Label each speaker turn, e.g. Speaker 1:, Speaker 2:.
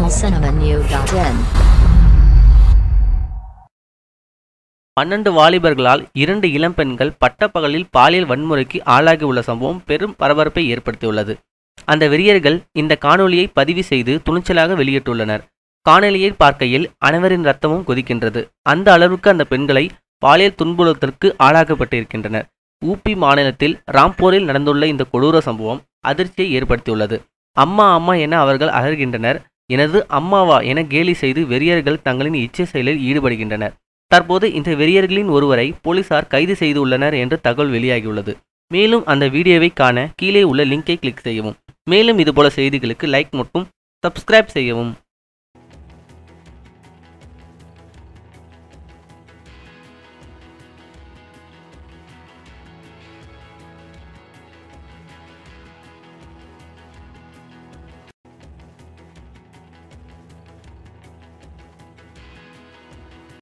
Speaker 1: tamilcinemanew.in
Speaker 2: 12 வாலிபர்களால் 2 இளம்பெண்கள் பட்டப்பகலில் பாலியல் வன்முறைக்கு ஆளாகியுள்ள சம்பவம் பெரும் பரபரப்பை ஏற்படுத்தியுள்ளது. அந்த வெறியர்கள் இந்த காணொலியை பதிவு செய்து துணிச்சலாக வெளியிட்டுள்ளனர். காணொலியை பார்க்கையில் அனைவரின் ரத்தமும் கொதிக்கின்றது. அந்த அளவுக்கு அந்த பெண்களை பாலியல் துன்புறுத்தலுக்கு ஆளாக்கப்பட்டிருக்கின்றனர். ஊபி மாநிலத்தில் ராம்பூரில் நடந்துள்ள இந்த கொடூர சம்பவம் அதிர்ச்சியை ஏற்படுத்தியுள்ளது. அம்மா அம்மா என அவர்கள் அலறுகின்றனர். எனது அம்மாவா என கேலி செய்து வெறியர்கள் தங்களின் இச்சை செயலில் ஈடுபடுகின்றனர். தற்போது இந்த வெறியர்களின் ஒருவரை போலீசார் கைது செய்துள்ளனர் என்று தகவல் வெளியாகியுள்ளது. மேலும் அந்த வீடியோவை காண கீழே உள்ள லிங்கை கிளிக் செய்யவும். மேலும் இதுபோல செய்திகளுக்கு லைக் மற்றும் சப்ஸ்கிரைப் செய்யவும்.